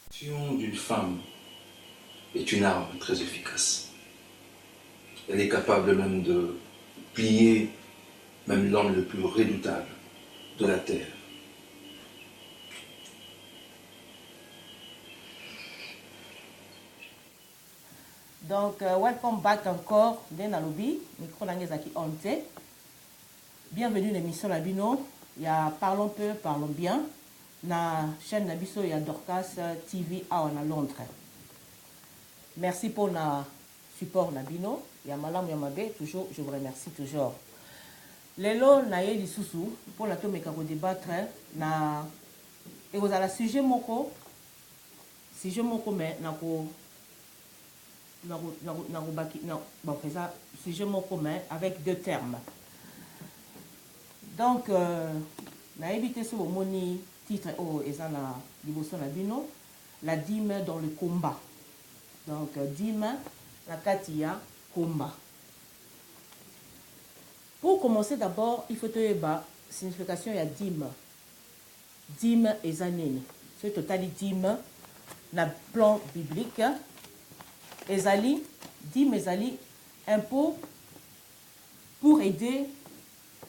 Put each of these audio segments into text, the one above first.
L'action d'une femme est une arme très efficace. Elle est capable même de plier même l'homme le plus redoutable de la terre. Donc, welcome back encore dans le lobby. Micro Nangezaki Onte. Bienvenue à l'émission Labino. Il y a Parlons peu, parlons bien. La chaîne Nabiso, il y a Dorcas TV à Londres. Merci pour le support Nabino. Il y a Malam Yamabe, toujours, je vous remercie toujours. Lelo na ye lisusu pour la tomeka ko débattre na et vous avez sujet moko mais sujet moko mais avec deux termes. Donc na évité ce moni titre oh ezana liboso na bino la dîme dans le combat. Donc dîme la katia combat. Pour commencer d'abord, il faut te la signification de dîme. Dîme et anine. C'est total dîme na plan biblique. Ezali, dîme ezali, impôt pour aider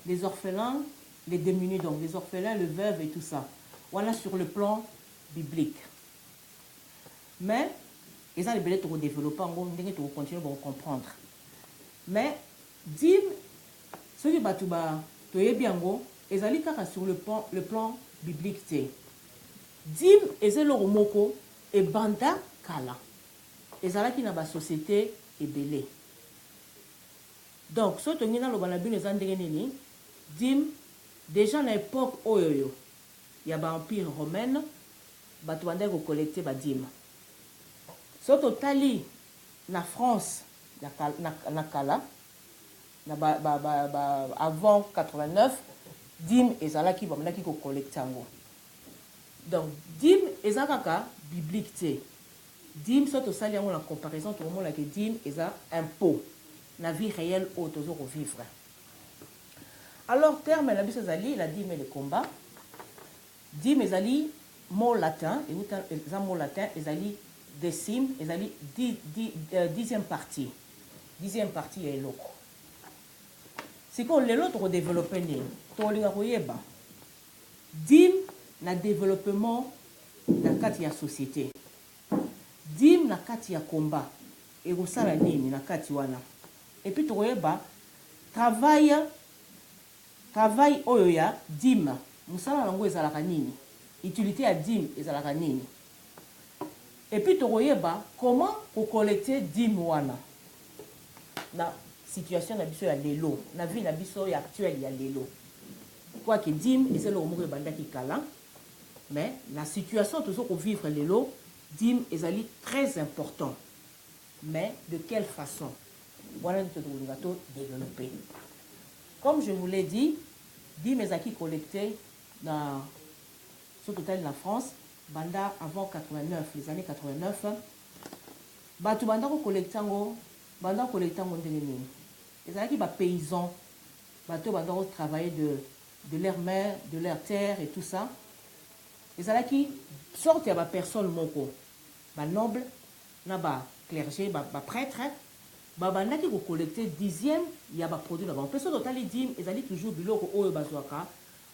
les orphelins, les démunis, donc les orphelins, les veuves et tout ça. Voilà sur le plan biblique. Mais, ils ont les billets pour développer, on va continuer à comprendre. Mais, dîme, ce qui est bien, ils ont sur le plan biblique. Dîme, ils ont le moko et banda kala. Ils ont la société et belé. Donc, ce qui est dans le banabine, ils ont dîme, déjà à l'époque, il y a l'Empire romain, ils ont collecté des dîmes. Ce qui na France, na kala, avant 89, dîme et zalaki bamlaki ko collecter ngo. Donc dîme et zalaka biblique. Dîme soit sali yango la comparaison tout le monde la que dîme et za impôt na vie réelle au toujours vivre. Alors terme la biso zali la dîme et le combat. Dîme et zali mot latin et za mot latin et zali décime et zali dixième partie. Dixième partie est loco. C'est qu'on l'autre développé dîme na développement na kati ya société. Dîme na kati ya combat et osala nini na kati wana. Et puis toyeba travail oyo ya dîme musala nango ezalaka nini. Utilité ya dîme ezalaka nini. Et puis toyeba comment collecter dîme wana. Na situation na biso ya lelo na vie na biso ya actuelle ya lelo quoi que dîme et c'est le mot bandaki kala mais la situation toujours qu'on vivre lelo dîme ezali très important mais de quelle façon voilà notre gâteau développé comme je vous l'ai dit dîme ezaki collecté dans sur total la France banda avant 89 les années 89 batu banda ko collecter ngo banda collecter ngo ndenge nini. Les gens qui sont paysans, ils ont travaillé de leur mer, de leur terre et tout ça. Les gens qui sortent de la personne, les nobles, les clergés, les prêtres, ils ont collecté dixième, il y a des produits là-bas. On peut se doter les dîmes, ils ont toujours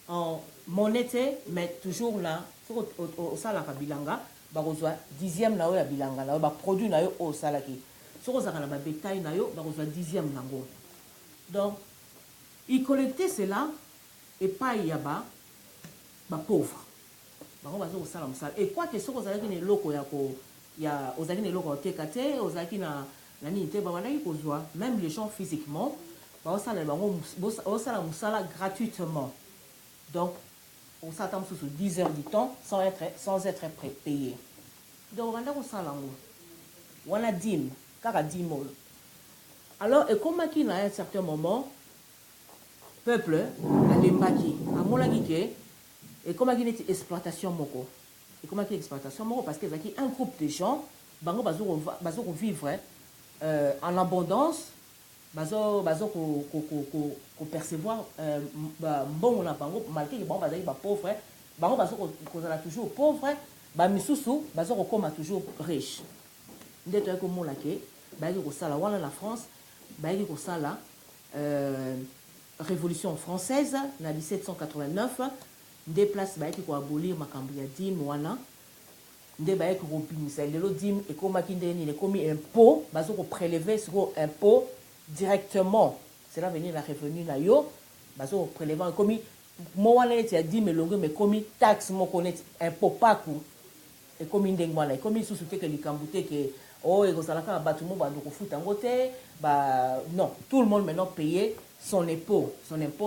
en monnaie, mais toujours là, au salaka bilanga, ils ont dixième là, bilanga, là, produit là, au salaki. Si vous avez un bétail, vous avez dixième nango. Donc, ils collectaient cela et pas il y a pas pauvre. Et quoi que ce soit, vous avez des locaux, il y a aux amis des locaux tekate, aux amis na nite, même les gens physiquement, on ça gratuitement. Donc, on s'attend sur 10 heures du temps sans être payé. Donc, on a 10 car à 10 mots. Alors, et comme à un certain moment, peuple a l'embaki, à mon avis, et comme à une exploitation moko. Et comme à une exploitation moko, parce qu'il y a un groupe de gens, bango bazo vivre en abondance, bazo ko percevoir bon na bango malgré que bango bazo pauvre, bango bazo toujours pauvre, bamisusu baza kokoma toujours riche nde toyaki komona ke bayaki kosala wana na France bayaki kosala révolution française na 1789 nde place bayaki koabolir makambo ya dîme wana nde bayaki kobimisa lelo dîme ekomaki nde nini ekomi impôt baza koprélever siko impôt directement cela venir la revenu na yo baza koprélever ekomi mo wana neti ya dîme elongo me ekomi taxe moko neti impôt paku ekomi ndenge wana ekomi lisusu te ke likambo te ke oh ekozalaka bato mo bando kofuta yango te non tout le monde maintenant payer son impôt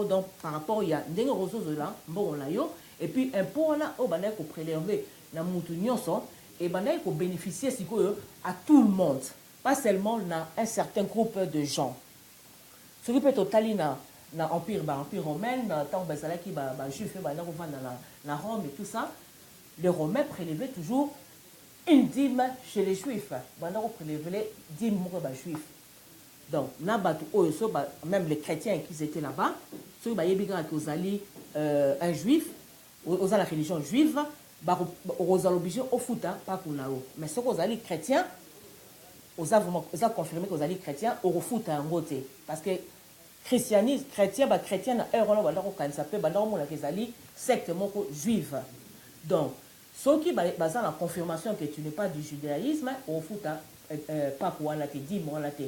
donc par rapport ya ndenge okozozola mbongo na yo et puis impôt wana oyo bandaki koprélever na mutu nyonso et bandaki kobénéficier sikoyo à tout le monde pas seulement na un certain groupe de gens soki mpe totali na empire romain ntango bazalaki bajuif mpe bandaki kovanda na Rome et tout ça les Romains prélevaient toujours une dîme chez les Juifs. Ils prélevaient dîme pour les Juifs. Donc, même les chrétiens qui étaient là-bas, ceux qui étaient un juif, aux la religion juive, ils ont obligé au foot, pas pour là-haut. Mais ceux qui sont chrétiens, ils ont confirmé qu'ils sont chrétiens au foot en côté. Parce que christianisme, chrétien, chrétien, secte juive. Donc, ceux qui basent la confirmation que tu n'es pas du judaïsme, au foot, pas pour la te dit, moi la te.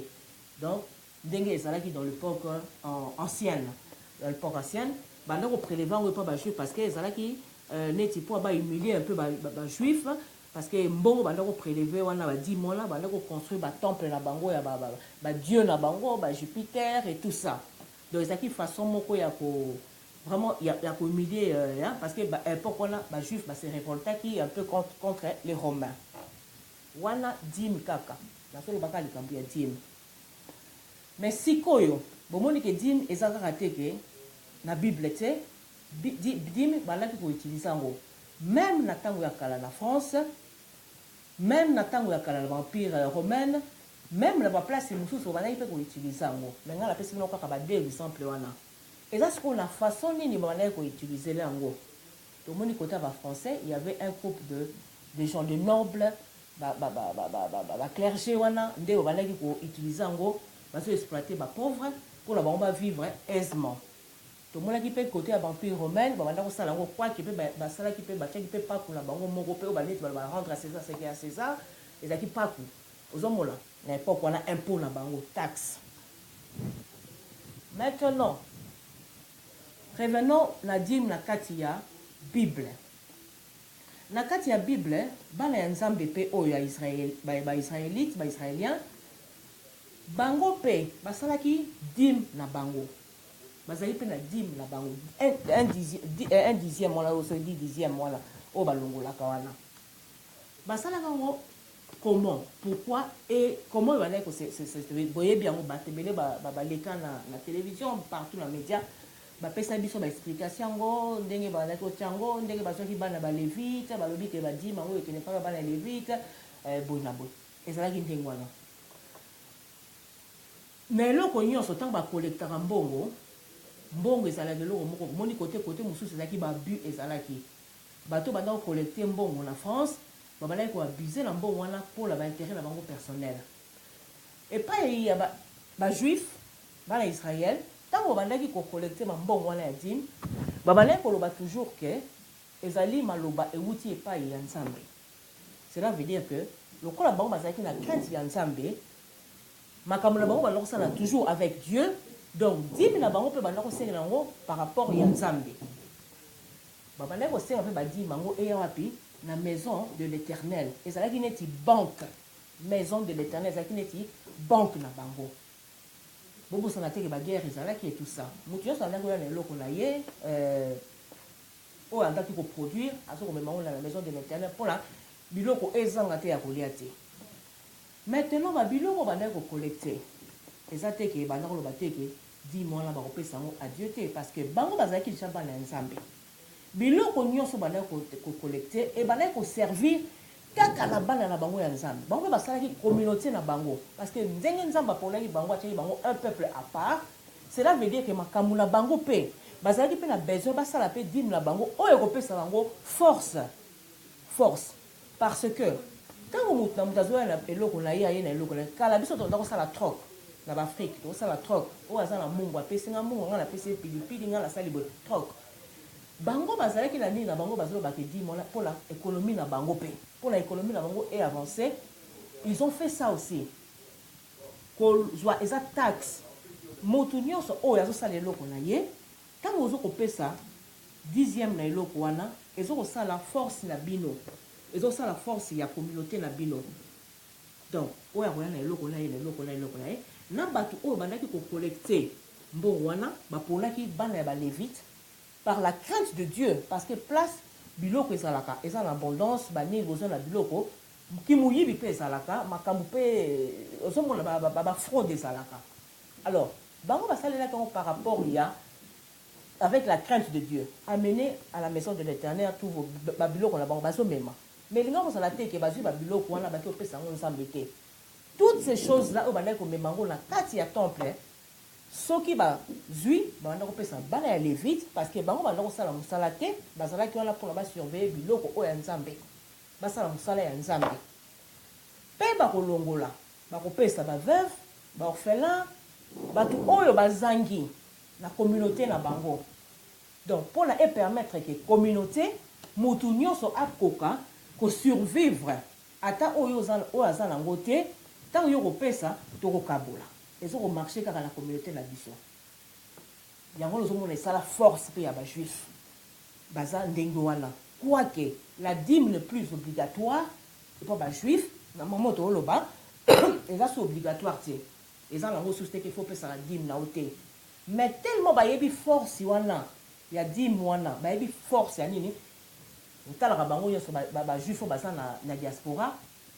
Donc, dengue ezalaki dans l'époque ancienne. Dans l'époque ancienne, bandako prélevant ou pas juif parce que ezalaki neti pour ba humilier un peu ba juif parce que mbongo bandako prélever wana ba 10 mois là bandako construire ba temple na bango ya ba dieu na bango ba Jupiter et tout ça. Donc ezalaki façon moko ya ko vraiment il y a pour humilier parce que époque wana ba juif ba se révolta qui un peu contre les romains. Wana dim kaka. Na solo bakali kambu ya dim. Mais si koyo bomoni ke dim ezaka te ke na bible te dim balaki ko utiliser ngo même na tango ya kala na France même na tango ya kala na empire romain même na ba place mususu balaki pe ko utiliser ngo mais ngala pesi no kaka ba deux exemple wana eza ce qu'on a façon nini balaki ko utiliser ngo to moni côté ba français il y avait un groupe de gens de nobles ba clergé wana nde balaki ko utiliser ngo parce que exploiter les pauvres pour la bombe vivre aisément. Tout le monde qui peut côté à l'empire romain, bah maintenant ça là on croit qu'il peut bah ça là qui peut qui peut pas pour la bombe européenne bah va rendre à César ce qui est à César et ça qui pas pour aux hommes là n'importe quoi on a impôt là bango taxe. Maintenant revenons la dîme na katia Bible. Na katia Bible bana nzambe pe oya Israël ba israélite ba israélien bango pe basalaki dim na bango bazali pe na dim na bango un dixième wala o se dit dixième wala o balongola kawana basalaka ngo comment pourquoi et comment il va dire que c'est boye bien ngo batebele baleka na télévision partout na média ba pesa biso ba explication ngo ndenge ba ko tiango ndenge ba soki bana ba levite ba lobi ke ba dim ngo et que ne pas bana levite boina boy ezalaki ndenge wana mais eloko nyonso ntango bakolektaka mbongo ezalaki eloko moko moni côté mosusu ezalaki babu ezalaki bato banda kokolekte mbongo na France babalaki koabuse na mbongo wana mpola baintérêt na bango personnel epai ya bajuif bana israel ntango babandaki kokolekte mbongo wana ya dîme babandaki koloba toujours ke ezali maloba euti epai ya nzambe cela veut dire que lokola bango bazalaki na crainte ya nzambe makambo na bango balokosala toujours avec Dieu donc dîme na bango pe bandako senga nango par rapport ya nzambe babandaki kosenga mpe badîme bango eya wapi na maison de l'éternel ezalaki neti banque maison de l'éternel ezalaki neti banque na bango bobosana teke baguerre ezalaki et tout ça motu nyonso andaki oya na eloko na ye oyo andaki koproduire azokomema ngo na maison de l'éternel mpona biloko ezanga te ya kolia te. Maintenant, ba biloko bandaki ko collecter. Eza te ke bandako lo bateke di mona ba kopesa ngo à Dieu te parce que bango bazaki chamba na nzambe. Biloko nyonso bandaki ko collecter et bandaki ko servir kaka na bana na bango ya nzambe. Bango basalaki communauté na bango parce que ndenge nzamba polaki bango ataki bango un peuple à part. Cela veut dire que makambu na bango pe bazalaki pe na besoin basala pe dîme na bango oyo kopesa bango force. parce que ntango moto na moto azoya na eloko na ye aye na eloko na ye kala biso toza kosala troc na baafrike tokosala troc oyo aza na mungu apesi nga mungu nga napesi ye pilipili nga nasali boye troc bango bazalaki na nini na bango bazolobaka di mpona économie na bango mpe mpona économie na bango e avancé ils ont fait ça aussi kozwa eza taxe moto nyonso oyo azosala eloko na ye ntango ozokopesa 10e na eloko wana ezokosala force na bino ezosala force ya communauté na bino donc oyo akoya na eloko na ye na eloko na eloko na ye na bato oyo bandaki kocollecte mbongo wana baponaki bana ya balévite par la crainte de Dieu parce que place biloko ezalaka eza na abondance banini bozwa na biloko kimuyibi mpe ezalaka makambo mpe ozomona bafraude ezalaka alors bango basalelaki yango par rapport ya avec la crainte de Dieu amener à la maison de l'éternel tout vos babiloko na bango bazomema mais linga kozala te ke bazwi babiloko wana baki opesa yango nzambe te toutes ces choses là oyo bandaki komema yango na kati ya temple soki bazwi babanda kopesa bana ya lévite parce que bango banda kosala mosala te bazalaki wana mpona basurveille biloko oyo ya nzambe basala mosala ya nzambe mpe bakolongola bakopesa baveuve baorphelin bato oyo bazangi na communauté na bango donc mpona epermettre ke communauté motu nyonso akoka kosurvivre ata oyo aza nango te ntango yo kopesa tokokabola ezokomarche kaka na communauté na biso yango lozomona esala force mpe ya bajuif baza ndenge wana quoique la dîme le plus obligatoire mpo bajuif na mama tooloba eza so obligatoire te eza nango susu te ke fo opesaka dîme na yo te mais tellement bayebi force wana ya dîme wana bayebi force ya nini otalaka bango nyonso bajuif oyo baza na diaspora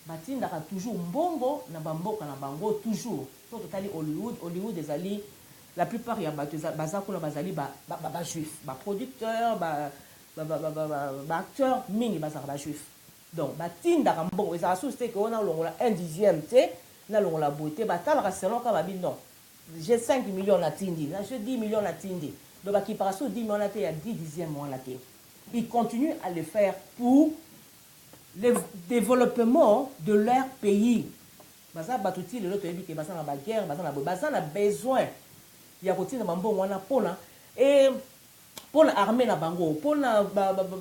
batindaka toujours mbongo na bamboka na bango toujours so totali hollywood ezali la plupart ya bato baza kuna bazali bajuif baproducteur baacteur mingi bazalaka bajuif donc batindaka mbongo ezalaka susu te ke oyo nalongola 1/10 te nalongola boye te batalaka selon ka babi non j'ai 5 millions natindi j'ai 10 millions natindi donc bakipaka so 10 millions na te ya 10/10 wana te ils continuent à le faire pour le développement de leur pays baza bato ti lelo toyebi ke baza na baguerre baza na boye baza na besoin ya kotinda bambongo wana mpona armée na bango mpona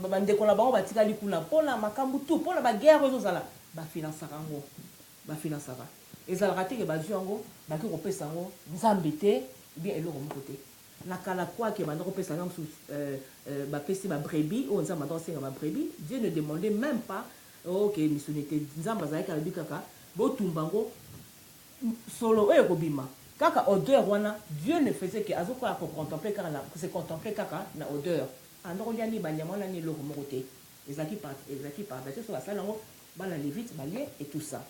bandeko na bango batikali kuna mpona makambo tu mpona baguerre ezozala bafinansaka yango bafinansaka ezalaka te ke bazwi yango baki kopesa yango nzambe te bien eloko moko te na kala kwake banda kopesa yango mosusu bapesi babrebi oyo nzambe anda kosenga babrebi Dieu ne demandait même pas ok misuni te nzambe azalaki alobi kaka botumba yango solo oyo ekobima kaka odeur wana Dieu ne faisait que azokoya kocontempler kaka se contempler kaka na odeur anda kolia ni banyama wana ni eloko moko te ezalaki par bato so basala yango bana lévite balie et tout ça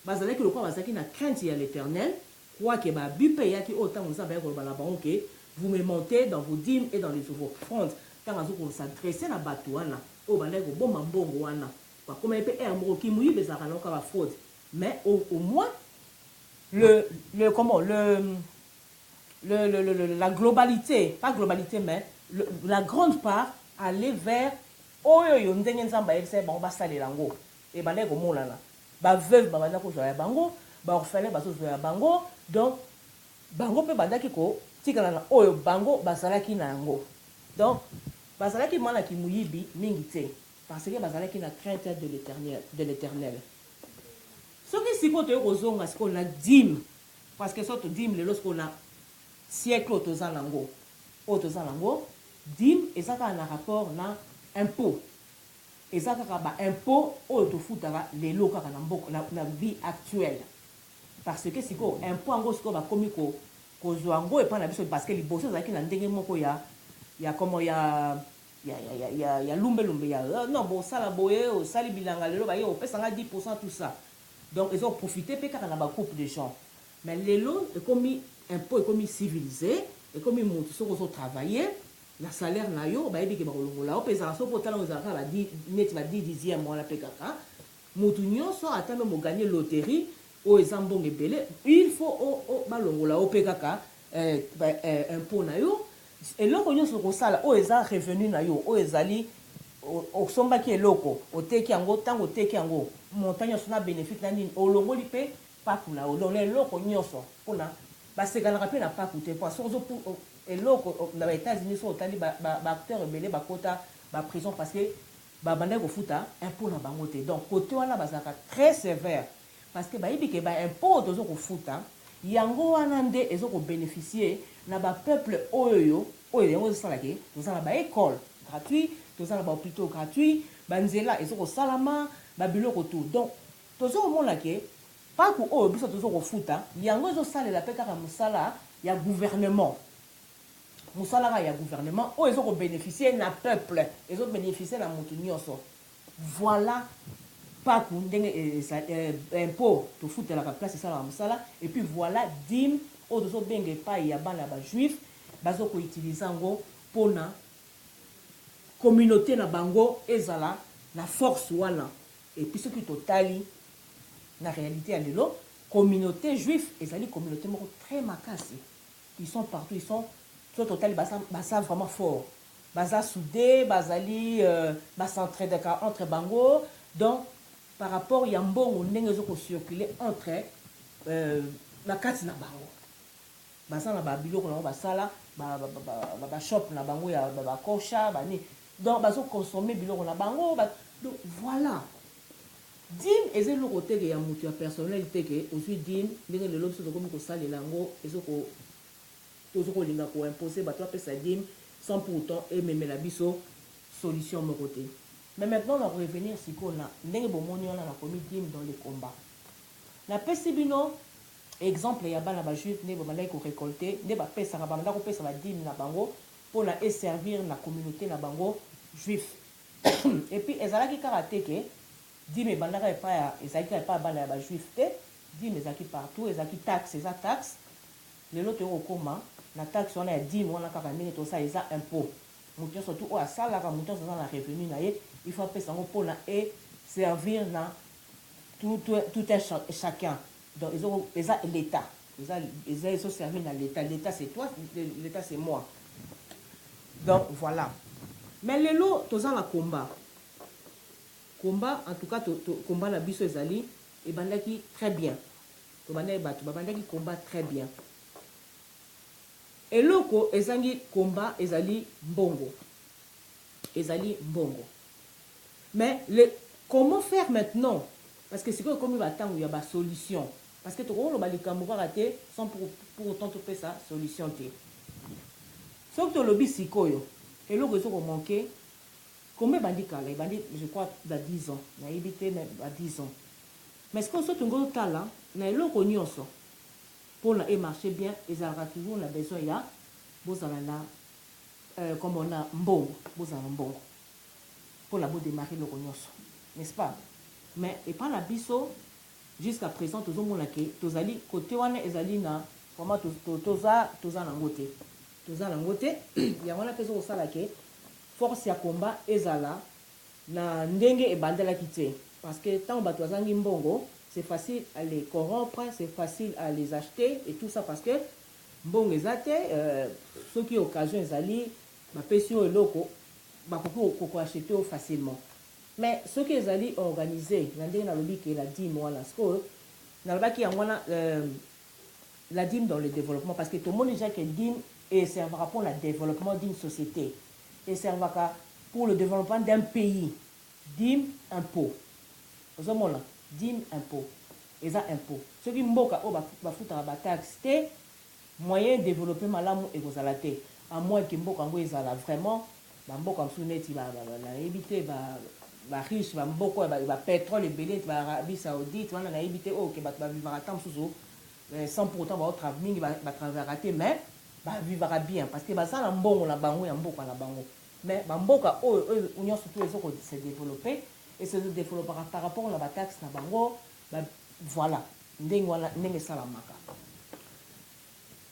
bazalaki lokwa bazalaki na crainte ya l'éternel quoique babi mpe eyaki oyo ntango nzambe ayaki koloba na bango ke vous me montez dans vos dîmes et dans les offrandes ntango azokosadresse na bato wana oyo bandaki kobomba mbongo wana bakomai mpe ere moko kimuyiba ezalaka nayoka bafraude mais au moins la globalité pas globalité mais la grande part aller vers oyo yo ndenge nzambe ayebisa bango basalela yango ebandaki komonana baveuve babandaki kozwa ya bango baorphelin bazozwa ya bango donc bango mpe bandaki kotikala na oyo bango bazalaki na yango donc bazalaki mwana kimuyibi mingi te parce que bazalaki na crainte de l'éternel soki sikoyo toyei kozonga sikoyo na dîme parce que so todîme lelo sikoyo na siècle oyo toza nango dîme eza kaka na rapport na impôt eza kaka baimpôt oyo tofutaka lelo kaka na mboka na vie actuelle parce que sikoyo impôt yango sikoyo bakomi kozwa yango epai na biso parce que liboso ezalaki na ndenge moko ya komo ya lumbelumbe ya non bosala boye osali bilanga lelo baye opesanga 10% tout ça donc ils ont profité mpe kaka na bagroupe de gens mais lelo ekomi impôt ekomi civilisé ekomi motu soki ozotravaille na salaire na yo bayebi ke bakolongola yo mpe ezalaka soki otala ezalaka neti ba 10/10 wana mpe kaka motu nyonso ata mpe moganye loterie oyo eza mbongo ebele il faut balongola yo mpe kaka impôt na yo eloko nyonso kosala oyo eza revenu na yo oyo ezali osombaki eloko oteki yango ntango oteki yango montagne nyonso na bénéfice na nini olongoli mpe paku na yo donc na eloko nyonso mpona basekanaka mpe na paku te mpo soki eloko na baétats-unis so otali baacteur ebele bakota baprison parce que babandaki kofuta impôt na bango te donc côté wana bazalaka très sévère parce que bayebi ke baimpôt tozo kofuta yango wana nde ezokobénéficie na bapeuple oyo yango ezosalake toza na baécole gratuit toza na bahôpitaux gratuit banzela ezokosalama babiloko tout donc tozokomona ke paku oyo biso tozokofuta yango ezosalela mpe kaka mosala ya gouvernement mosala kaka ya gouvernement oyo ezokobénéficie na peuple ezobénéficie na motu nyonso voilà paku ndenge impôt tofutelaka place esalaka mosala et puis voilà dîme oyo tozobenga epai ya bana ya bajuif bazokoutilize yango mpona communauté na bango ezala na force wana et puis soki totali na réalité ya lelo communauté juif ezali communauté moko très makasi ils sont partout ils sont so totali basa vraiment fort baza soudé bazali basentraidaka entre bango donc par rapport ya mbongo ndenge ezokocircule entre na kati na bango baza na babiloko nango basala bashop na bango ya bakosha bani donc bazokonsome biloko na bango donc voilà dîme eza eloko teke ya motu ya personnel teke ozwi dîme ndenge lelo biso tokomi kosalela yango tozokolinga koimpose bato bapesa dîme sans pour autant ememela biso solution moko te mais maintenant na revenir sikoyo na ndenge bomoni wana nakomi dîme dans les combats napesi bino exemple ya bana bajuif nde babandaki korécolte nde bapesaka babanda kopesa badîme na bango mpona eservir na communauté na bango juif et puis ezalaki kaka teke dîme ebandaka ezalaki kaka epai ya bana ya bajuif te dîme ezalaki partout ezalaki taxe eza taxe lelo tokokoma na taxe wana ya dîme wana kaka ndenge tosala eza impôt moto nyonso tu oyo asalaka moto nyonso aza na revenu na ye il faut apesa yango mpona eservir na tout un chacun donc eza l'état eza ezoservir na l'état c'est toi l'état c'est moi donc voilà mais lelo toza na combat en tout cas combat na biso ezali ebandaki très bien tobandaki bato babandaki combat très bien eloko ezangi combat ezali mbongo mais comment faire maintenant parce que sikoyo ekomi batango ya basolution parce que tokoloba likambo kaka te sans pour autant topesa solution te soki tolobi sikoyo eloko ezokomanke kombe ebandi kala ebandi je crois na 10 ans nayebi te na 10 ans mais sikoyo so tongo totala na eloko nyonso mpona emarche bien ezalaka toujours na besoin ya bozala na comme on a mbongo bozala na mbongo mpona bodémarre eloko nyonso n'est-ce pas mais epa na biso jusqu'à présent tozomona ke tozali côté wana ezali na vraiment toza nango te yango wana mpe ezokosala ke force ya combat ezala na ndenge ebandelaki te parce que ntango bato bazangi mbongo c'est facile à les corrompre c'est facile à les acheter et tout ça parce que mbongo eza te soki occasion ezali bapesi oyo eloko bakoki kokoachete oyo facilement mais soki ezali organisé na ndenge nalobi ke la dîme wana sikoyo nalobaki yango wana la dîme dans le développement parce que tomoni déjà ke dîme eservaka pour le développement d'une société eservaka pour le développement d'un pays dîme impôt ozomona dîme impôt eza impôt soki mboka oyo bafutaka bataxe te moyen développer malamu ekozala te à moins ke mboka yango ezala vraiment bamboka mosusu neti nayebi te bariche bamboka oyo bapétrole ebele baarabie saoudite wana nayebi te oyo ke bato bavivaka ta mosusu sans pour autant mingi batravaka te mais bavivaka bien parce que baza na mbongo na bango ya mboka na bango mais bamboka oyo nyonso tu ezokose développer et se développera par rapport na bataxe na bango voilà ndenge esalamaka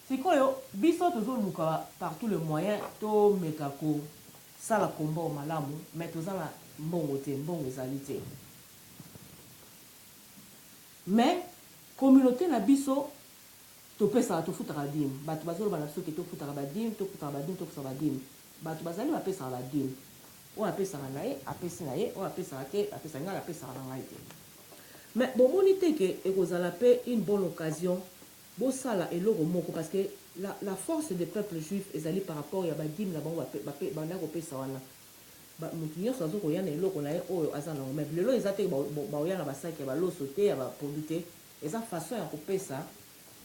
sikoyo biso tozoluka par tous les moyens tomeka kosala komba o malamu mais toza na mbongo te mbongo ezali te mais communauté na biso topesaka tofutaka dîme bato bazoloba na biso ke tofutaka badîme bato bazali bapesaka badîme oyo apesaka na ye apesi na ye, oyo apesaka te apesa ngai apesaka na ngai te. Mais bomoni te ke ekozala mpe une bonne occasion bosala eloko moko parce que la force des peuples juifs ezali par rapport ya badime na bango banda kopesa wana motu nyonso azokoya na eloko na ye oyo aza nango. Mais lelo eza te baoya na basaki ya baloso te ya baproduit te, eza façon ya kopesa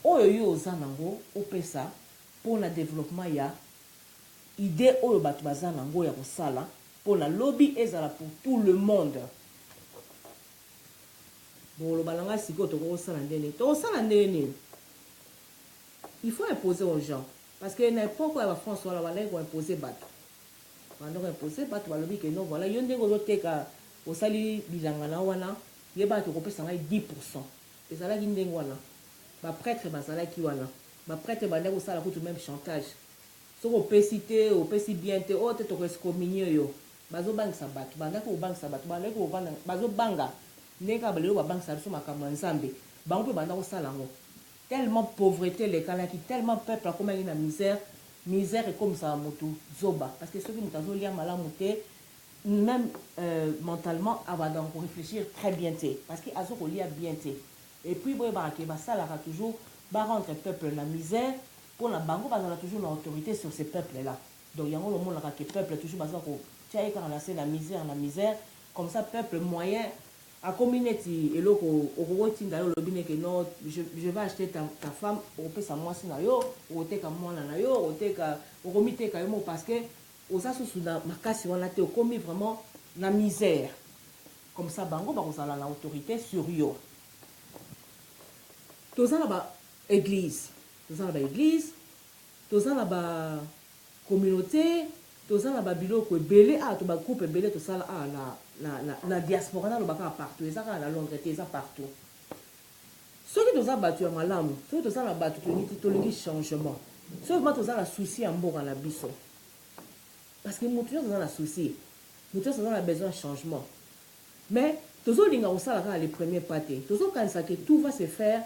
oyo yo oza nango opesa mpona développement ya idée oyo bato baza nango ya kosala mpona lobby ezala pour tout le monde. boloba na ngai sikoyo tokosala ndenge nini. Il faut imposer aux gens parce que na époque ya bafrance wana bandaki koimpose bato bandaki koimpose bato balobi ke non voilà yo ndenge ozoteka osali bilanga na wana yeba tokopesa ngai 10%. ezalaki ndenge wana baprêtre bazalaki wana baprêtre bandaki kosala kutu même chantage soki opesi te opesi bien te oyo te tokoexcommunie yo bazobangisa bato bandaki kobangisa bato bandaki bazobanga ndenge kaka balelo babangisa biso makambo ya nzambe bango mpe bandaki kosala yango. Tellement pauvreté les kanaki, tellement peuple a comme une misère et comme ça motu zoba parce que ceux qui m'ont dit malamu te même mentalement avant d'en réfléchir très bien te parce que azo lia bien te et puis boy barake basala toujours ba rendre peuple la misère pour la bango bazala toujours l'autorité sur ces peuples là. Donc yango le monde la que peuple toujours bazala ko tia eka na misère comme ça peuple moyen à communauté et loko okotinda yo lobine que non je vais acheter ta femme opesa mwasi na yo oteka mwana na yo oteka okomiteka yo mo parce que oza susu na makasi wana te okomi vraiment na misère comme ça bango bakozala na autorité sur yo. Tozana ba église tozana ba communauté tozana ba biloko ebele to ba groupe ebele tosala la diaspora na lobaka partout ezaka na Londres te eza partout. Soki toza batu ya malamu soki toza na batu tolingi changement soki ma toza na souci ya mboka na biso parce que motu nyonso toza na souci motu nyonso toza na besoin de changement mais tozolinga kosala kaka les premiers pas te tozokanisa ke tout va se faire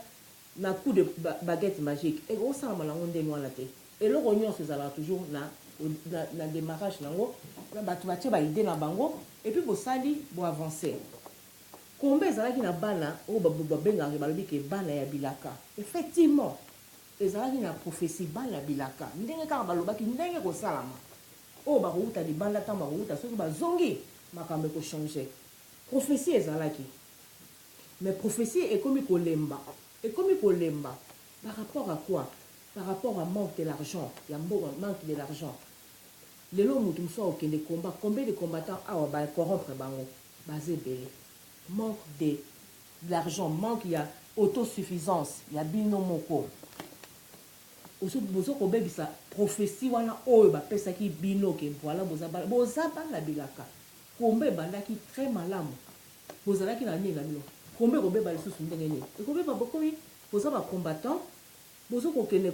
na coup de baguette magique ekosalama nango ndenge wana te eloko nyonso ezalaka toujours na démarrage nango na bato batie baide na bango et puis bosali boavancer. Combien ezalaki na bana oyo babengaka balobi ke bana ya bilaka effectivement ezalaki na prophétie bana ya bilaka ndenge kaka balobaki ndenge kosalama oyo bakouta libanda ntango bakouta soki bazongi makambo ekochange prophétie ezalaki mais prophétie ekomi kolemba par rapport à quoi? Par rapport à manque de l'argent ya mboka manque de l'argent lelo mutu mosusu akokende combat combien de combattants awa bacorrompre bango baza ebele manque de l'argent manque ya autosuffisance ya bino moko bozo kobebisa prophétie wana oyo bapesaki bino ke voilà boza bana bilaka kombe ebandaki très malamu bozalaki na nini na bino kombe kobeba lisusu ndenge nini ekobeba bokomi boza bacombattant bozo kokende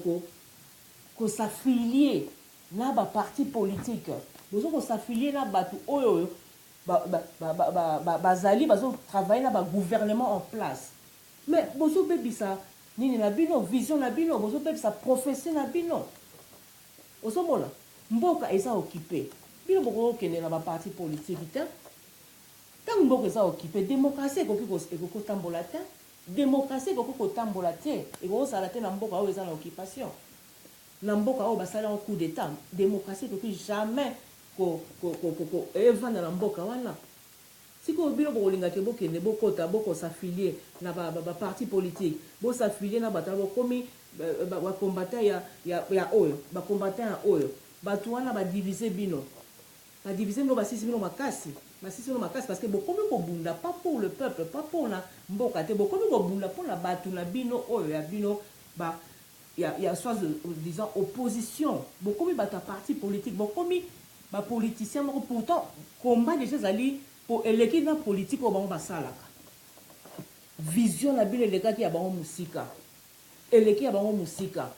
s'affilier na baparti politique bozo s'affilier na batu oyo bazali bazotravaille na bagouvernement en place mais bozobebisa nini na bino vision na bino bozobebisa prophétie na bino ozomona mboka eza occupé bino bokokende na baparti politique te ntango mboka eza occupé démocratie ekoki kotambola te démocratie ekoki kotambola te ekozala te na mboka oyo eza na occupation na mboka oyo basala un coup d'état démocratie ekoki jamais evanda na mboka wana sikoyo bino bokolingaki bokende bokota bokosaffilie na baparti politique bosaffilie na bato bokomi bacombatant ya oyo bacombatant ya oyo bato wana badivise bino basisi bino makasi parce que bokomi kobunda pas pour le peuple pas pour na mboka te bokomi kobunda mpona bato na bino oyo ya bino ya soit disant opposition bokomi bato ya parti politique bokomi bapoliticien moko pourtant combat déjà ezali po eleki na politique oyo bango basalaka vision na bino elekaki ya bango mosika eleki ya bango mosika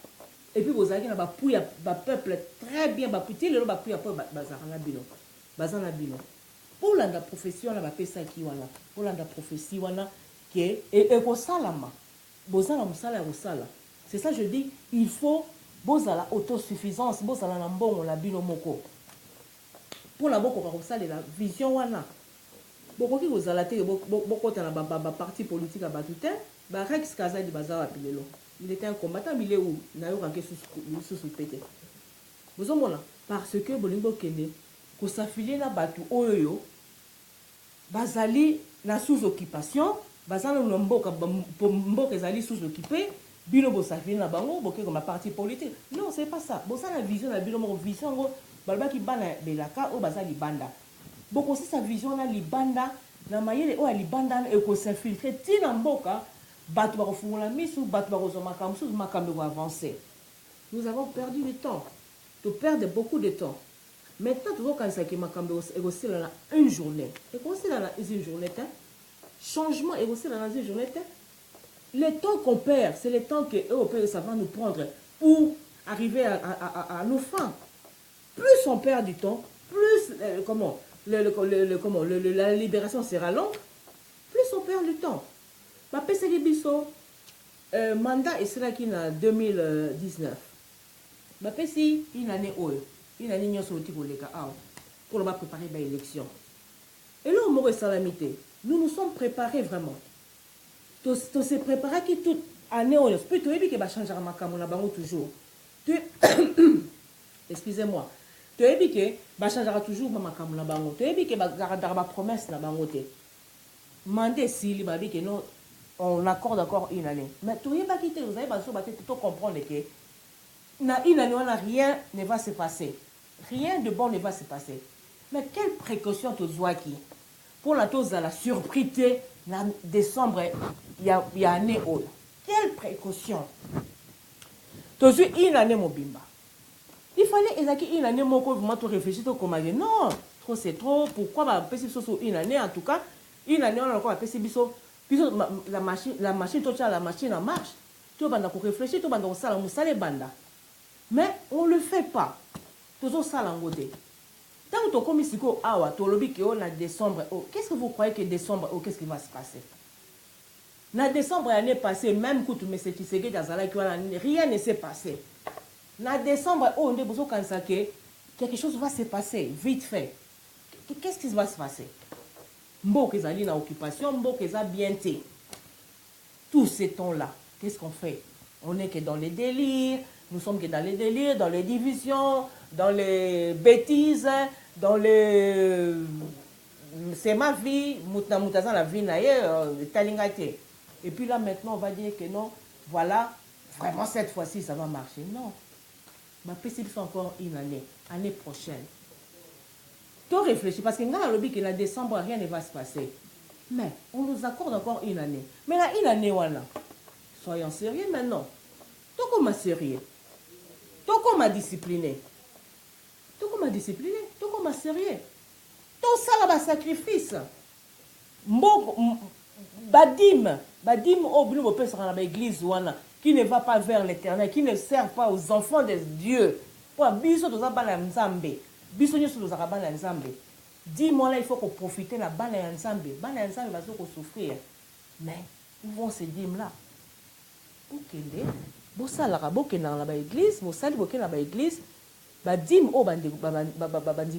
et puis bozalaki na bapuya bapeuple très bien baputi lelo bapuya po bazalaka na bino baza na bino polanda prophétie wana bapesaki wana polanda prophétie wana ke ekosalama bozala mosala ya kosala. C'est ça je dis il faut bozala autosuffisance bozala na mbongo na bino moko pour la la vision wana bokoki kozala te bokota na parti politique à batute ba Rex Kazadi bazawa pilelo il était un combattant il est où na yo kanke sous pété bozomona parce que bolingo kende ko s'affiler na batu oyo bazali na sous occupation bazana na mboka ezali sous occupé bino bo s'affiler na bango boke comme parti politique non c'est pas ça bo ça la vision na bino mo vision ngo balba ki bana belaka o bazali banda boko si sa vision na libanda na mayele o libanda e ko s'infiltrer tina mboka batu ba kofungola misu batu ba kozoma kamsu makambe ko avancer. Nous avons perdu du temps. Tu perds beaucoup de temps. Maintenant, tu vois quand ça qui m'a cambié aussi dans une journée. Et quand c'est dans une journée, changement et aussi dans une journée. Le temps qu'on perd, c'est le temps que Européens ça va nous prendre pour arriver à nos fins. Plus on perd du temps, plus la libération sera longue, plus on perd du temps. Ma PCG Bisso, mandat est cela qui est en 2019. Ma PCG, une année où une année nous sommes pour préparer l'élection. Et là, on m'aurait salamité. Nous nous sommes préparés vraiment. Tout se préparer qui toute année on est plutôt évident que va changer ma caméra toujours. Excusez-moi. Tu es que va changer toujours ma caméra bango. Tu es que va garder ma promesse na bangote. Mandé si li babi que non on accorde encore une année. Mais tu es pas quitter vous avez pas tout comprendre que na une année on a rien ne va se passer. Rien de bon ne va se passer. Mais quelle précaution tu dois qui pour la chose à la surprise en décembre il y a année haute. Quelle précaution. Tu as une année mobimba. Il fallait une année moko vraiment tu réfléchir tu comment non, trop c'est trop pourquoi va passer sur une année en tout cas une année on a encore passer biso la machine toi la machine en marche. Tu vas réfléchir tu vas dans ça la banda. Mais on le fait pas. Toujours ça l'angoté. Tant que tu commis siko awa tu lobby que on a décembre qu'est-ce que vous croyez que décembre qu'est-ce qui va se passer? Na décembre l'année passée même quand tu me sais que dans rien ne s'est passé. Na décembre on est besoin quand ça que quelque chose va se passer vite fait. Qu'est-ce qui va se passer? Mbok ezali na occupation, mbok eza bien té. Tout ce temps-là, qu'est-ce qu'on fait? On est que dans les délires, nous sommes que dans les délires, dans les divisions, dans les bêtises, dans les c'est ma vie, moutazan la vie naie talingate. Et puis là maintenant on va dire que non, voilà, vraiment cette fois-ci ça va marcher. Non. Ma possible encore une année prochaine. Tu réfléchis parce que dans le lobby que en décembre rien ne va se passer. Mais on nous accorde encore une année. Mais là une année voilà. Soyons sérieux maintenant. Toi comment sérieux? Toi comment discipliné? Toi comment discipliné? Toi comment sérieux? Toi ça là sacrifice. Badim au bout de dans l'église qui ne va pas vers l'éternel, qui ne sert pas aux enfants de Dieu. Pour biso to za bana nzambe. Biso nyoso to za bana nzambe. Dis-moi là il faut qu'on profite de la bana nzambe. Bana nzambe va se souffrir. Mais où vont ces dîmes là? Okende, bo sala ka bo kena na ba église, bo sali bo kena ba église. Ba dim o bandi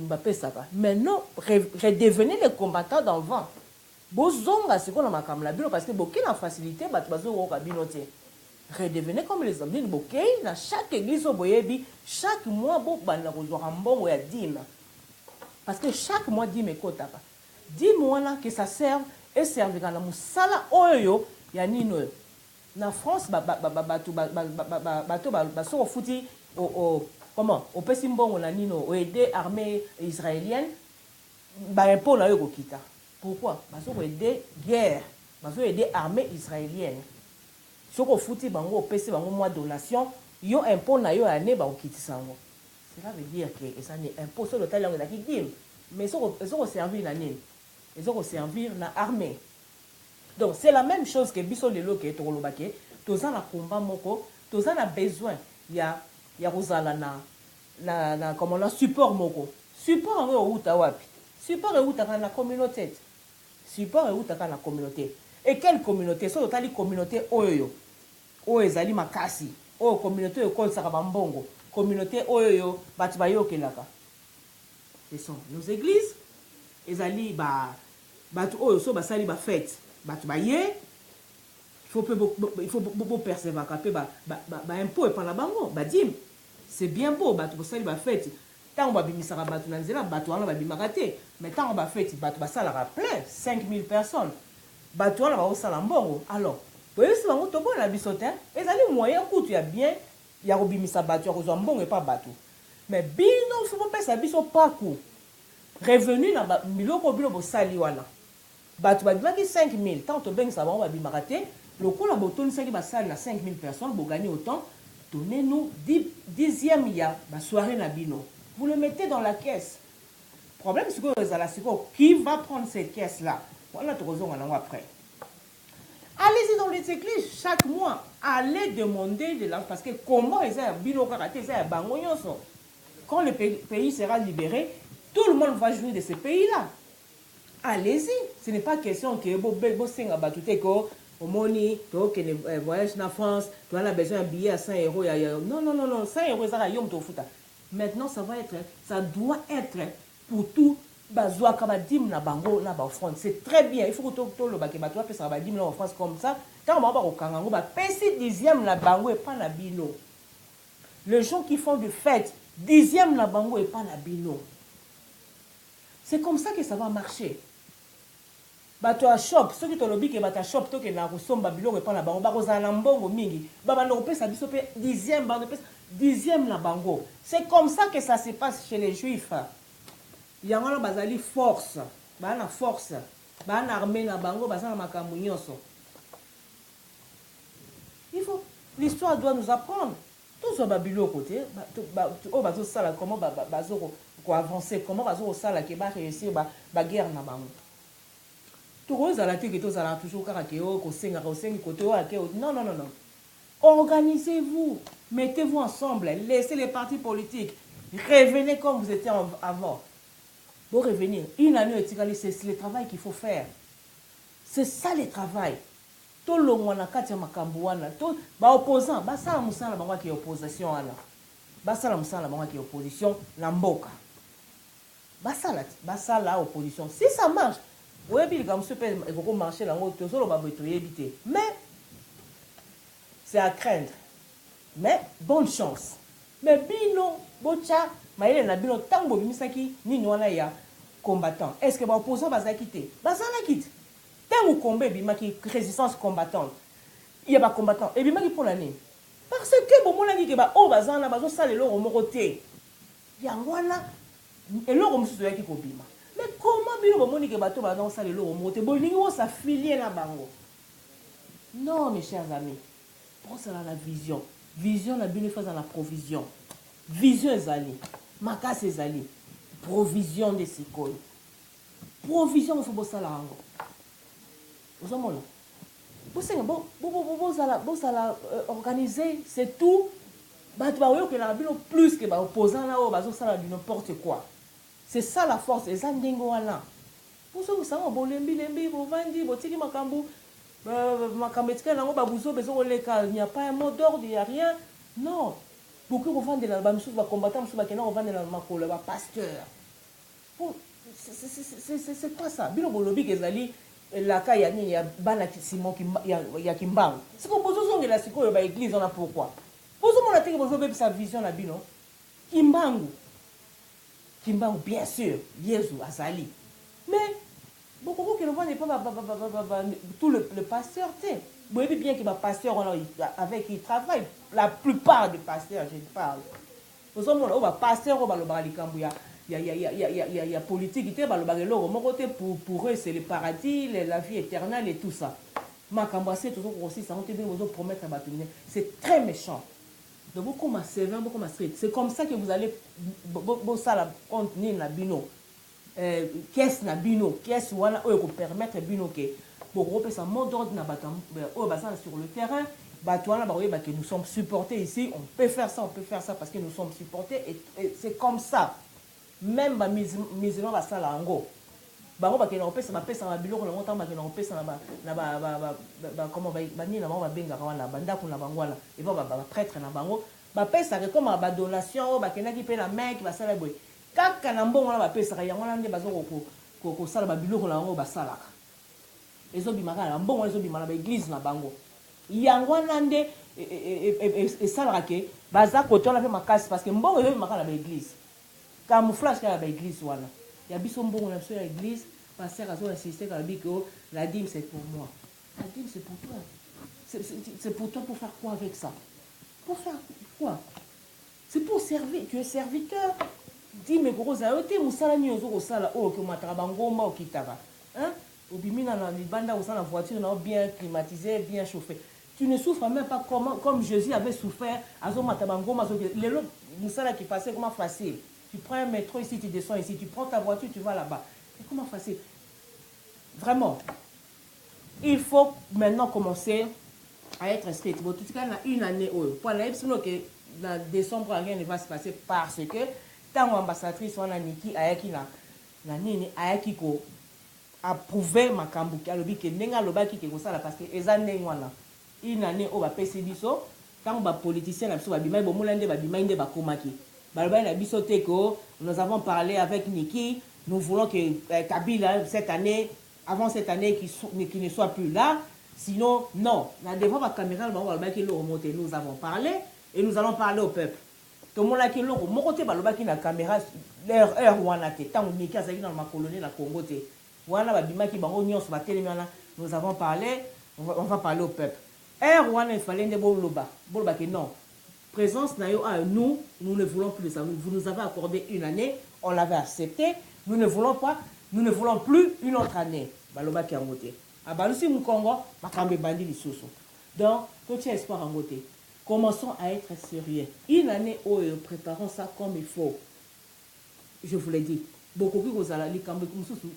ba pesaka. Maintenant redevenez les combattants d'avant. Bozonga c'est qu'on a makamla bino parce que boké na facilité bat bazo ko kabinoté. Redevenez comme les hommes boké na chaque église au boyebi chaque mois bo bana ko zo mbongo ya dîme. Parce que chaque mois dîme kotaka. Dis-moi là que ça serve et servira na musala oyo ya nino. Na France bato so futi au comment au pesi mbongo na nino o aider armée israélienne ba impôt na yo ko kita. Pourquoi? Parce qu'on aider guerre, parce qu'on aider armée israélienne. Si on foutit bango PC bango mois donation, yo impôt na yo année ba okiti sango. Cela veut dire que ça n'est impôt sur le talent de la kidim, mais ils ont servir l'année. Ils ont servir la armée. Donc c'est la même chose que biso lelo ke to lobake, toza na combat moko, toza na besoin ya rozala na comment na support moko. Support ngo uta wapi? Support uta na communauté. Support eutaka na communauté. Et quelle communauté? So totali communauté oyo. O ezali makasi. O communauté ko saka bambongo. Communauté oyo batu bayokelaka. ce sont nos églises. Ezali bato oyo so basali ba fête bato baye il faut percevoir ba impôt et pas la bango ba dim c'est bien beau bato basali ba fête tant ba bimisaka bato na nzela bato wana ba bimaka te mais tant ba fête bato basala plein 5000 personnes bato wana ba osala mbongo alors boyesi bango to bona biso te ezali moyen kutu ya bien ya kobimisa bato ya kozwa mbongo et pas bato mais bino faut pesa biso paku revenu na biloko bino bosali wana bato babimaki 5000 tant tobengisa bango babimaka te lokola botonisaki basali na 5000 personnes bogani autant donnez-nous 10e ya soirée na bino vous le mettez dans la caisse problème c'est que qui va prendre cette caisse là voilà tokozonga nango après allez-y dans les églises chaque mois allez demander de l'argent parce que comment eza bino kaka eza ya bango nyonso quand le pays sera libéré tout le monde va jouir de ce pays là allez-y ce n'est pas question que bosenga bato te ko omoni tokende voyage na France tu as besoin d'un billet à 100 euros non 100 euros ça yom tofuta maintenant ça doit être pour tout bazwa kaba dim na bango na ba offrande c'est très bien il faut que to lo bake bato pesa ba dim na offrande comme ça quand on va ko kangango ba pesi 10e na bango et pas na bino les gens qui font de fête 10e na bango et pas na bino c'est comme ça que ça va marcher bato a shop soki tolobi ke bato a shop to ke na kosomba biloko epa na bango bakozala na mbongo mingi babanda kopesa biso pe 10e bando pesa 10e na bango c'est comme ça que ça se passe chez les juifs yango wana bazali force bana force bana armée na bango bazana makambo nyonso il faut l'histoire doit nous apprendre tout ça babiloko te o bazo sala comment bazo ko avancer comment bazo sala ke ba réussir ba guerre na bango tokozala te ke tozala toujours kaka ke o kosenga kote o ake non organisez-vous mettez-vous ensemble laissez les partis politiques revenez comme vous étiez avant pour revenir une année etikali c'est le travail qu'il faut faire c'est ça le travail to longwa na kati ya makambo wana to ba opposant basala musala bango ki opposition wana basala musala bango ki opposition na mboka basala opposition si ça marche oui, il faut marcher là, mais c'est à craindre. Mais bonne chance. Mais bino, bocha, maïle na bino, tango bimisaki, ni noana ya combattant. Est-ce que l'opposant va quitter? Bah ça la quitte. Tango combat bimaki résistance combattante. Il y a pas combattant. Et bimaki pour l'année. Parce que bon mon dit que bah oh bazana bazo sale lo moroté. Yangwana et lo mususu yaki ko bima. Mais comment bino bomoni ke bato ba dans ça le remonter bolingi wo s'affilier na bango non mes chers amis pense à la vision na bino face à la provision vision ezali makasi ezali provision de sikoyo provision faut bosala yango ozomona bosenga bosala organiser c'est tout bato ba oyo ke na bino plus que ba opposant na o bazo sala du n'importe quoi. C'est ça la force, et ça n'dingoana. Pour ceux qui savent, bon lembi, bon vandi, bon tiki makambu, makametika nango babuzo bezo oleka, il n'y a pas un mot d'ordre, il n'y a rien. Non. Beaucoup revendent la bamsous, va combattre, msou va kena revendre la makolo, va pasteur. C'est quoi ça? Bilo bolobi kezali la kaya ni ya bana Simon qui ya kimbangu. C'est comme bozo zonge la siko ba église on a pourquoi. Bozo mon ateke bozo be sa vision na bino. Kimbangu, bien sûr, Jésus, Azali. Mais, beaucoup qui ne voient pas tout le pasteur, vous voyez bien que le pasteur, avec qui il travaille, la plupart des pasteurs, je parle. Vous savez, le pasteur, il y a politique, pour eux, c'est le paradis, la vie éternelle et tout ça. C'est très méchant. Donc, beaucoup ma sévère, beaucoup ma street. C'est comme ça que vous allez ça compte ni na bino. Qu'est-ce na bino, qu'est-ce wana pour permettre bino que pour grouper ça mot d'ordre na batam sur le terrain, batouana que nous sommes supportés ici, on peut faire ça parce que nous sommes supportés et c'est comme ça. Même ba musulman ba sala ngo. Bango ba kena opesa ba pesa ba biloko na montant ba kena opesa na ba comment ba ni na ba benga wana banda kuna bangwala et ba prêtre na bango ba pesa comme ba donation ba kena ki pe na main ki ba sala boy kaka na mbongo na bapesaka yango wana nde bazokosala babiloko na bango basalaka ezobimaka na mbongo ezobima na baeglise na bango yango wana nde esalaka ke baza kotola mpe makasi parce que mbongo ezobimaka na baeglise camouflage kaka na baeglise wana ya biso mbongo na biso ya église pasteur azoinsiste kaka bi que la dîme c'est pour moi la dîme c'est pour toi c'est pour toi pour faire quoi avec ça pour faire quoi c'est pour servir tu es serviteur dîme ekokozala yo te mosala nini ozokosala oyo okomataka bangomba okitaka obimi na libanda osala na voiture nao bien climatisé bien chauffé tu ne souffres même pas comme Jésus avait souffert azomata bangomba lelo mosala qui passait comment facile tu prends un métro ici tu descends ici tu prends ta voiture tu vas là-bas c'est comment facile vraiment il faut maintenant commencer à être inscrit bon tout cas une année pour la que dans décembre rien ne va se passer parce que tant ambassadrice wana Niki ayaki na nini ayaki ko approuver makambo ki alobi ke ndenge alobaki ke kosala parce que eza ndenge wana une année oyo bapesi biso ntango bapoliticien na biso babimai bomona nde babimai nde bakomaki balobaki na biso te ko nous avons parlé avec Niki nous voulons que Kabila cette année avant cette année qui ne soit plus là sinon non na devant la caméra balobaki le remonter nous avons parlé et nous allons parler au peuple tout le monde a qui loko moko te balobaki na caméra heure wana te tango Niki azaki dans ma colonie na Congo te wana babimaki bango nyonso batelemi wana nous avons parlé on va parler au peuple heure wana il fallait nde boloba que non présence na yo nous ne voulons plus ça vous nous avez accordé une année on l'avait accepté nous ne voulons plus une autre année balobaki yango te abalusi mukongo makambo ebandi lisusu donc totia espoir yango te. Commençons à être sérieux. Une année où préparons ça comme il faut. Je vous l'ai dit. Beaucoup de choses à l'école,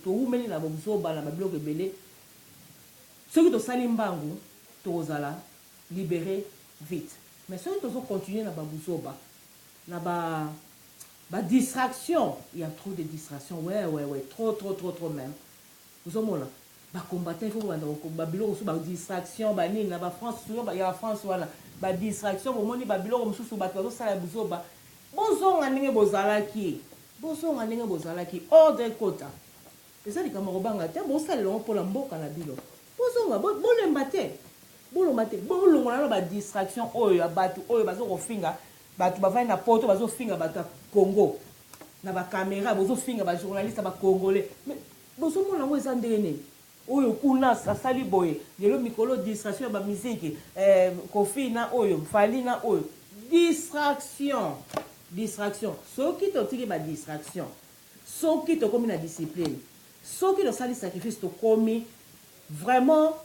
tout le monde a besoin de bloc belé. Ceux qui ont salimbangu, tous à libérer vite. Mais ceux qui ont continué à babuzoba, na distraction, il y a trop de distractions. Ouais, trop même. Vous avez là. Combattre il faut babilo sur distraction bani na ba France sur ya France wala ba distraction au moni babilo comme sous ba to sala buzoba bozonga ndenge bozalaki hors de quota eza likambo banga te bosalelo pour la mboka na bilo bozonga bolomba te bolongola na ba distraction oyo abatu oyo bazokofinga batu bavani na poto bazofinga batu Congo na ba caméra bazofinga ba journaliste ba congolais mais bozomona ngo eza ndenge oyo kuna asali boye lelo mikolo distraction ba musique kofi na oyo fali na oyo distraction soki totiki ba distraction soki tokomi na discipline soki tosali sacrifice tokomi vraiment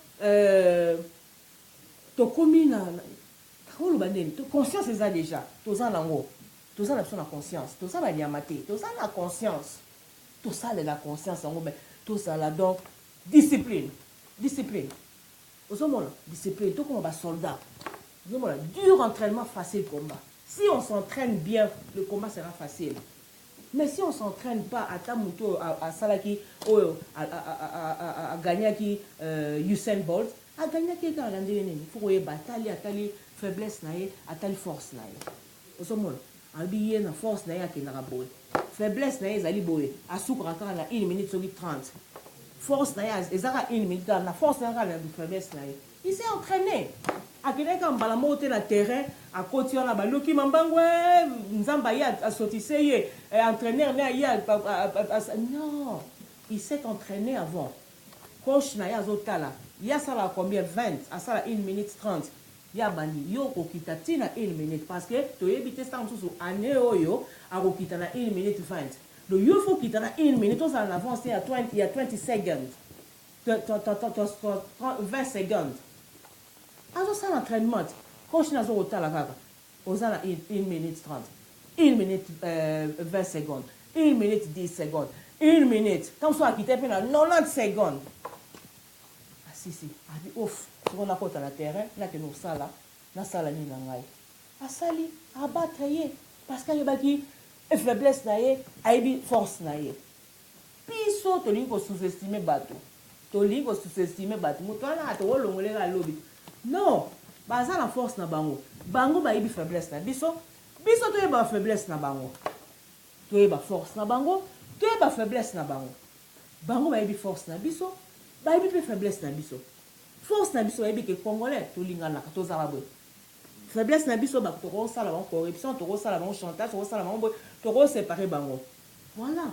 tokomi na koloba ndeni conscience eza déjà toza nango toza na biso na conscience toza banyama te toza na conscience tosalela conscience yango mais tozala donc discipline. Discipline. Tout comme un soldat. Dur entraînement, facile combat. Si on s'entraîne bien, le combat sera facile. Mais si on ne s'entraîne pas à Tamuto, à Salaki, à gagner Usain Bolt, à gagner quelqu'un dans les il faut que bataille, à telle faiblesse, à telle force. Vous habillé na force, faiblesse, à soukra à 1 minute 30. Force ezaka 1 minute la force na la faiblesse na il s'est entraîné akene ka mbala moté na terrain à côté na baloki mambangwe nzamba ya asotise ye entraîneur na ya non il s'est entraîné avant coach na ya zotala ya sala combien 20 à sala 1 minute 30 ya bandi yo kokita tina 1 minute parce que to yebite sta msusu année oyo akokita na 1 minute 20. Le il faut qu'il y ait 1 minute, on avance, il y a 20 secondes. 20 secondes. Alors, ça l'entraînement. Quand je suis dans le hôtel, on a 1 minute 30, 1 minute 20 secondes, 1 minute 10 secondes, 1 minute. Quand on a quitté, on a 90 secondes. Ah, si. Ah, ouf. On a côté la terrain, là, que nous sommes là, nous sommes là, nous sommes là. Ah, sali, à battre, parce qu'il y a qui. Faiblesse naie, aibi force naie. Piso tolingi ko sous-estimer bato. Tolingi ko sous-estimer bato. Mutwana ato longolela lobi. Non, baza la force na bango. Bango ba aibi faiblesse na biso. Biso to yeba faiblesse na bango. toyeba force na bango toyeba faiblesse na bango bango bayebi force na biso bayebi mpe faiblesse na biso force na biso bayebi ke congolais tolinganaka tozala boye faiblesse na biso tokosala bango corruption tokosala bango chantage tokosala bango boye tokosépare bango voilà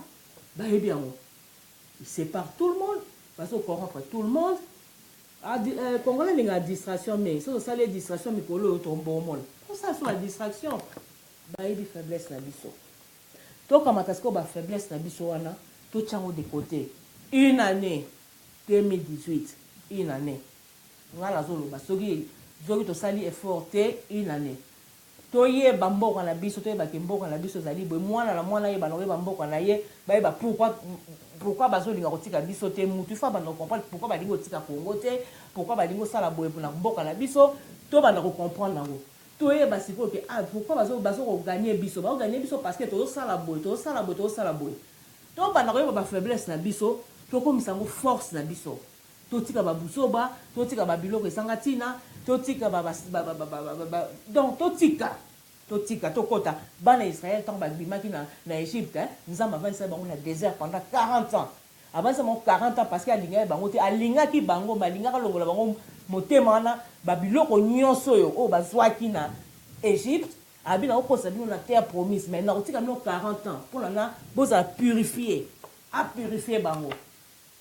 bayebi yango ils séparent tout le monde bazocorrompre tout le monde congolais linga distraction mais so tosali distraction mikolo oyo tombomona osala so la distraction bayebi faiblesse na biso tokamata sikoyo bafaiblesse na biso wana totiango de côté une année 2018 une année nga nazoloba soki tosali effort te une année toyeba mboka na biso toyebake mboka na biso ezali boye mwana na mwana yeba na oyeba mboka na ye bayeba pourquoi bazolinga kotika biso te mutu fa banda comprendre pourquoi balingi kotika Congo te pourquoi balingi kosala boye na mboka na biso to banda comprendre nango toyeba sikoyo ke pourquoi bazokoganye biso bazoganye biso parce que tozosala boye to banda koyeba bafaiblesse na biso tokomisa yango force na biso totika babusoba totika babiloko esanga ntina totika donc totika tokota bana Israël tant babimaki na Égypte nzamba avandisa bango na désert pendant 40 ans avandisa bango 40 ans parce que alingaki bango te alingaki bango balingaka longola bango motema wana babiloko nyonso oyo oyo bazwaki na Égypte abina okosa bino na terre promise mais nakotika bino 40 ans mpona na bozala purifier bango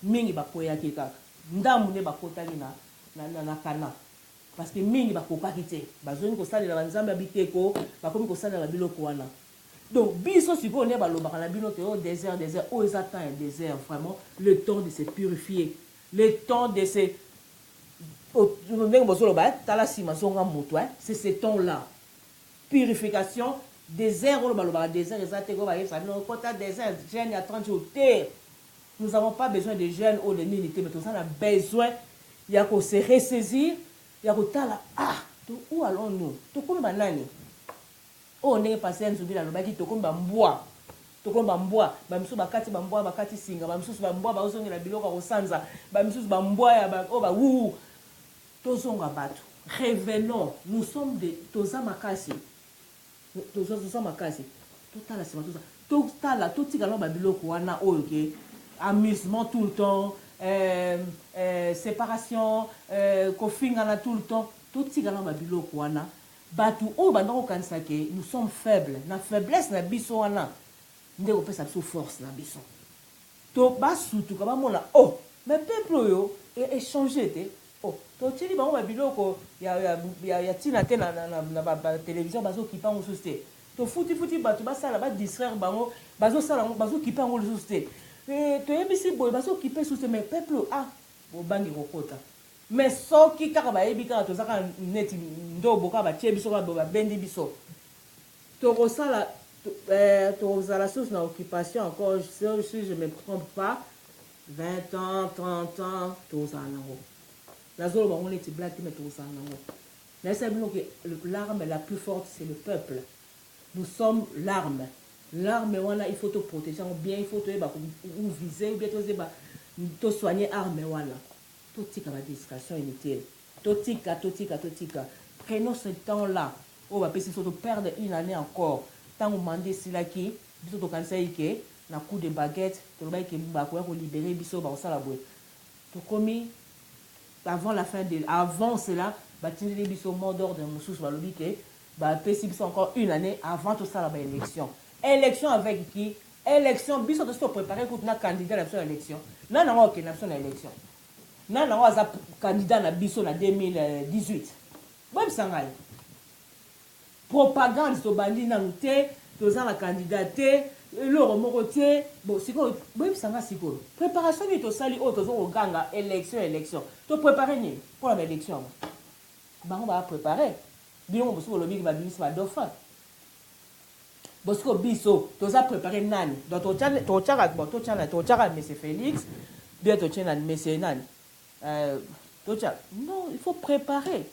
mingi bakoyaki kaka ndamu nde bakotaki na Kana parce que mingi bakokaki te bazongi kosalela banzambe ya biteko bakomi kosalela biloko wana donc biso sikoyo nde balobaka na bino te o désert oyo eza temps ya désert vraiment le temps de se purifier le temps de se ndenge bozoloba tala nsima zonga moto c'est ce temps là purification désert oyo balobaka désert eza te ko bayebisa bino kota désert jeune ya 30 jours te. Nous n'avons pas besoin de jeunes ou de militaires, mais nous avons besoin de se ressaisir, de où allons-nous? On est passé à Nzoubi, bamisu bakati bamboa bakati singa bamisu bamboa bazonga na biloko kosanza bamisu bamboa ya ba wu tozonga bato révélons nous sommes de toza makasi totala sima totala totika na ba biloko wana oyo ke amusement tout le temps, séparation, kofingana tout le temps, tout ce qui est dans le biloko wana. Batu o bandako kanisa ke nous sommes faibles, na faiblesse na biso wana. Nde ko pesa biso force na biso. To basutu ka ba mona oh, mais peuple yo échanger te. Oh, to tili ba ba biloko ya tina te na ba télévision bazo kipa ngo susté. To futi batu basala ba distraire bango, bazo sala bazo kipa ngo susté. toyebisi boye bazokipe susu mais peuple bobangi kokota mais soki kaka bayebi kaka tozaka neti ndobo kaka batie biso kaka babendi biso tokosala tokozala susu na occupation encore si je me trompe pas 20 ans 30 ans tozala nango nazoloba ngo neti black mais tozala nango nayesa bino ke l'arme la plus forte c'est le peuple. Nous sommes l'arme. L'arme, il faut te protéger bien, il faut te viser, bien te soigner l'arme. Tout tika la discrétion inutile. Tout tika. Prenons ce temps-là. On va perdre une année encore. Tant qu'on mande si là qui, biso to kansaï ke, na coup de baguette, to ba ke ba ko libérer biso ba osala boy. To komi avant la fin de avant cela, ba tindeli biso mot d'ordre mususu ba lobi ke ba pesi biso encore une année avant tout ça la élection. Élection avec qui? Élection, biso de se préparer pour na candidat à l'élection. Non, ok, na élection. Non, as candidat na biso na 2018. Bon, sangai. Propagande to bandi na muté, to za la candidaté, le remoroté, bon, siko, bon, sanga siko. Préparation ni to sali o to zo ganga élection. To préparer ni pour l'élection. Ba on va préparer. Bien on so lobi ba biso ba dauphin. Bosco biso, tu as préparé nani. Donc tu as M. Félix, bien tu as M. Nani. Non, il faut préparer.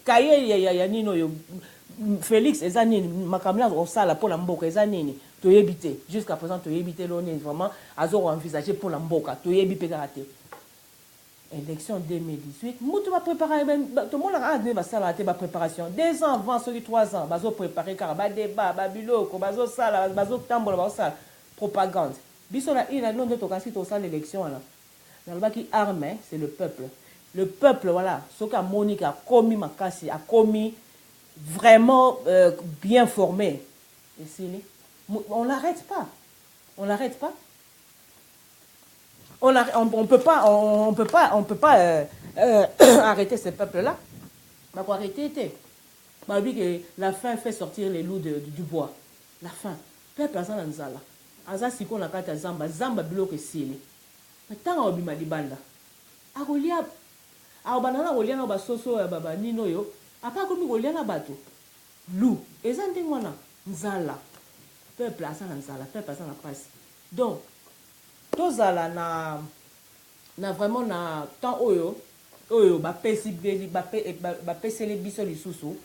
Félix, makamla au sala pour la mboka, tu es évité. Jusqu'à présent, tu es évité, l'on est vraiment à envisager pour la mboka. Tu es évité karaté. Élection 2018, tu vas préparer, tout le monde a donné la préparation. 2 ans avant, celui 3 ans, tu vas préparer car débat, biloko, sala, tambola, propagande. Bisola, il a non de tokansi to ça l'élection là. Dans le qui arme, c'est le peuple. Le peuple, voilà, ce qu'a Monique a commis Makassi, a commis vraiment bien formé. Et on l'arrête pas. On l'arrête pas. On peut pas arrêter ce peuple-là. On va arrêter. On dit que la faim fait sortir les loups du bois. La faim. Peuple azan nzala. Azan siko na kata zamba. Zamba bloque sili. Mais tant on bima libanda. Akolia. Abanana kolia na basoso ya baba nino yo. Apa komi kolia na bato. Loup. Ezan tengwana nzala. Peuple azan nzala. Peuple azan na passe. Donc tozala na vraiment na temps oyo bapeseli biso lisusu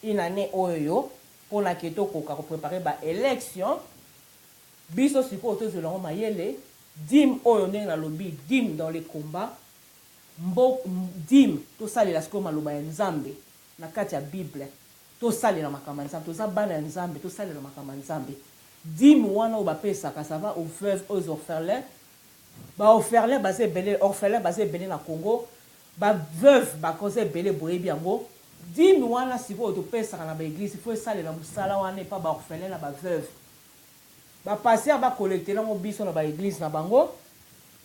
une année oyo mpona ke tokoka koprépare baélection biso sikoyo tozelango mayele dime oyo ndenge nalobi dime dans les combats dime tosalela sikoyo maloba ya nzambe na kati ya bible tosalela makambo ya nzambe toza bana ya nzambe tosalela makambo ya nzambe dime wana oyo bapesaka ça va aux veuves aux orphelins baorphelin baza ebele orphelin baza ebele na congo baveuve bakoza ebele boyebi yango dime wana sikoyo topesaka na baeglise fo esalela mosala wana epa baorphelin na baveuve bapaster bacollecte nango biso na baeglise na bango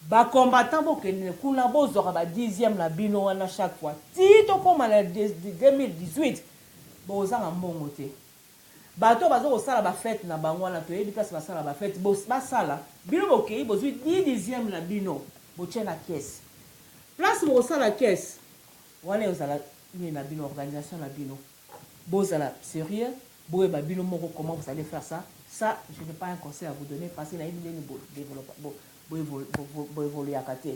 bacombattant bokende kuna bozwaka ba 10e na bino wana chaque fois ti tokóma na 2018 bozanga mbongo te bato bazo kosala bafete na bango wana toyebi place basala bafete basala bino bokei bozwi 10e na bino botie na caisse place bokosala caisse wana ozala nini na bino organisation na bino bozala sérieux boyeba bino moko comment vous allez faire ça je n'ai pas un conseil à vous donner parce que nayebi ndeni boévoluer te.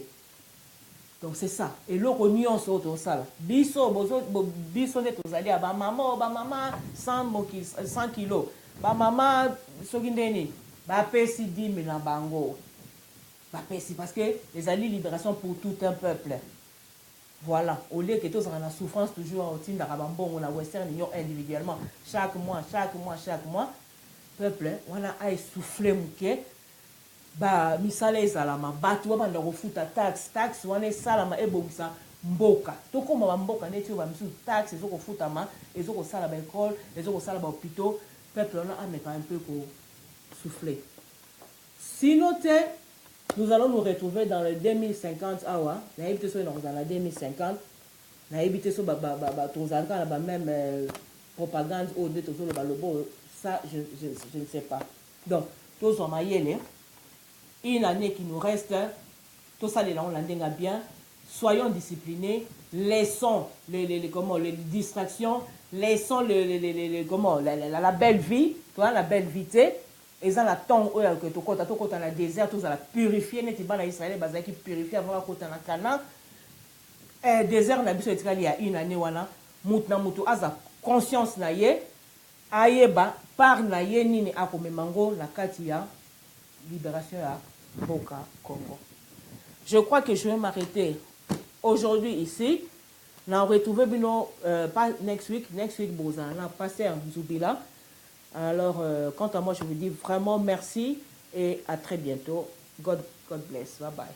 Donc c'est ça. Et l'autre nyonso oyo tosala biso nde tozali ya bamama 100 kilos bamama soki ndeni bapesi 10 000 na bango bapesi parce que ezali libération pour tout un peuple. Voilà, au lieu que tozala na souffrance toujours otindaka bambongo na Western Union individuellement chaque mois peuple wana aesouffle moke misala ezalama bato babanda kofuta taxe wana esalama ebongisa mboka tokóma bamboka neti oyo bamisusu taxe ezokofutama ezokosala baekole ezokosala bahôpitaux peuple wana ameka un peu kosouffle. Sinon te nous allons nous retrouver dans le 2050 awa nayebi te so enakozala na 2050 nayebi te so tozalaka na bameme propagande oyo nde tozoloba lobo ça je ne sais pas. Donc tozwa mayele une année qui nous reste tosalela on landenga bien soyons disciplinés laissons les distractions laissons la belle vie toi la belle vie te eza na temps oyo ke tokota na désert tozala purifier neti bana Israël bazalaki purifier avant bakota na Canaan désert na biso etikali ya une année wana mutu na mutu aza conscience na ye ayeba par na ye nini akomemango na kati ya libération ya Boka Congo. Je crois que je vais m'arrêter aujourd'hui ici. On retrouve pas next week Bozana, pasteur Zoubila. Alors, quant à moi, je vous dis vraiment merci et à très bientôt. God bless. Bye bye.